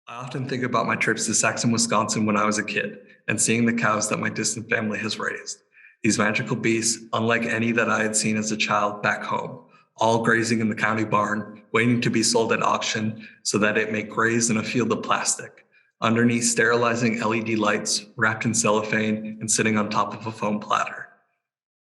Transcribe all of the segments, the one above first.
I often think about my trips to Saxon, Wisconsin when I was a kid and seeing the cows that my distant family has raised. These magical beasts, unlike any that I had seen as a child back home, all grazing in the county barn, waiting to be sold at auction so that it may graze in a field of plastic, underneath sterilizing LED lights wrapped in cellophane and sitting on top of a foam platter.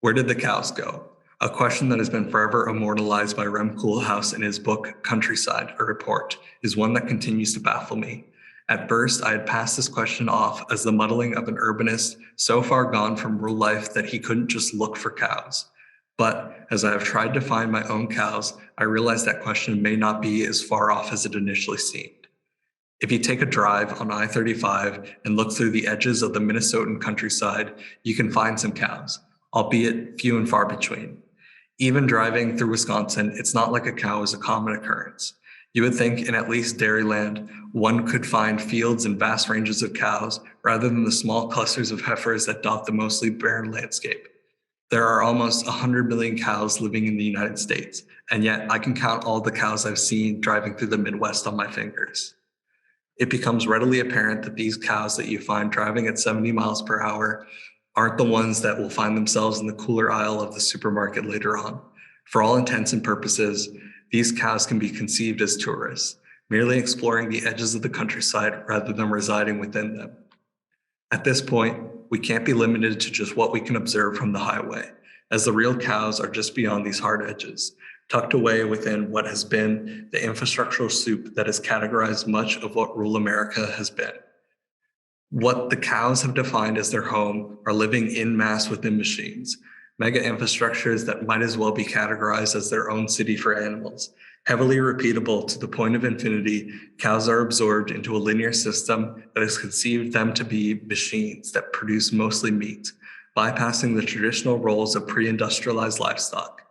Where did the cows go? A question that has been forever immortalized by Rem Koolhaas in his book Countryside, a Report, is one that continues to baffle me. At first, I had passed this question off as the muddling of an urbanist so far gone from rural life that he couldn't just look for cows. But as I have tried to find my own cows, I realize that question may not be as far off as it initially seemed. If you take a drive on I-35 and look through the edges of the Minnesotan countryside, you can find some cows, albeit few and far between. Even driving through Wisconsin, it's not like a cow is a common occurrence. You would think in at least dairyland, one could find fields and vast ranges of cows rather than the small clusters of heifers that dot the mostly barren landscape. There are almost 100 million cows living in the United States, and yet I can count all the cows I've seen driving through the Midwest on my fingers. It becomes readily apparent that these cows that you find driving at 70 miles per hour aren't the ones that will find themselves in the cooler aisle of the supermarket later on. For all intents and purposes, these cows can be conceived as tourists, merely exploring the edges of the countryside rather than residing within them. At this point, we can't be limited to just what we can observe from the highway, as the real cows are just beyond these hard edges, tucked away within what has been the infrastructural soup that has categorized much of what rural America has been. What the cows have defined as their home are living en masse within machines, mega infrastructures that might as well be categorized as their own city for animals. Heavily repeatable to the point of infinity, cows are absorbed into a linear system that has conceived them to be machines that produce mostly meat, bypassing the traditional roles of pre-industrialized livestock.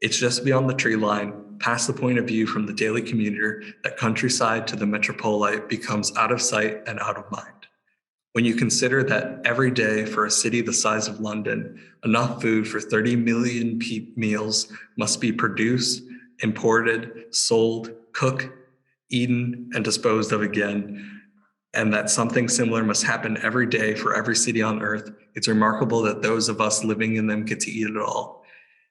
It's just beyond the tree line, past the point of view from the daily commuter, that countryside to the metropolite becomes out of sight and out of mind. When you consider that every day for a city the size of London, enough food for 30 million meals must be produced, imported, sold, cooked, eaten, and disposed of again, and that something similar must happen every day for every city on earth, it's remarkable that those of us living in them get to eat it all.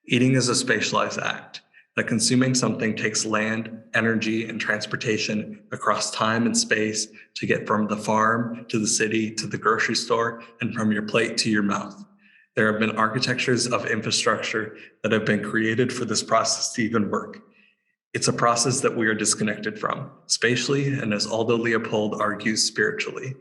Eating is a spatialized act. That consuming something takes land, energy, and transportation across time and space to get from the farm to the city to the grocery store and from your plate to your mouth. There have been architectures of infrastructure that have been created for this process to even work. It's a process that we are disconnected from, spatially, and as Aldo Leopold argues, spiritually.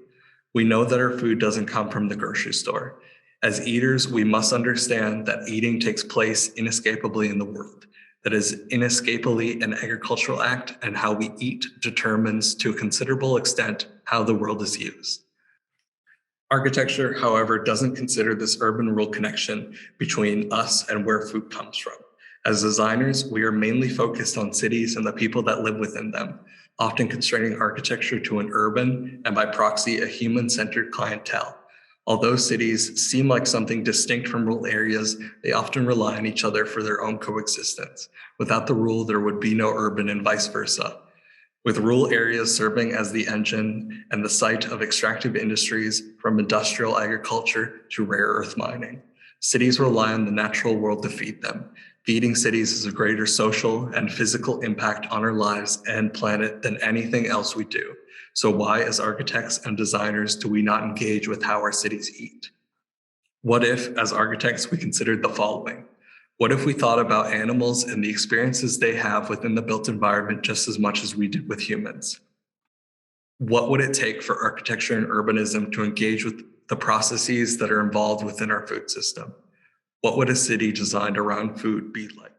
We know that our food doesn't come from the grocery store. As eaters, we must understand that eating takes place inescapably in the world. That is inescapably an agricultural act, and how we eat determines to a considerable extent how the world is used. Architecture, however, doesn't consider this urban-rural connection between us and where food comes from. As designers, we are mainly focused on cities and the people that live within them, often constraining architecture to an urban and by proxy a human-centered clientele. Although cities seem like something distinct from rural areas, they often rely on each other for their own coexistence. Without the rural, there would be no urban and vice versa. With rural areas serving as the engine and the site of extractive industries from industrial agriculture to rare earth mining. Cities rely on the natural world to feed them. Feeding cities is a greater social and physical impact on our lives and planet than anything else we do. So why, as architects and designers, do we not engage with how our cities eat? What if, as architects, we considered the following? What if we thought about animals and the experiences they have within the built environment just as much as we did with humans? What would it take for architecture and urbanism to engage with the processes that are involved within our food system? What would a city designed around food be like?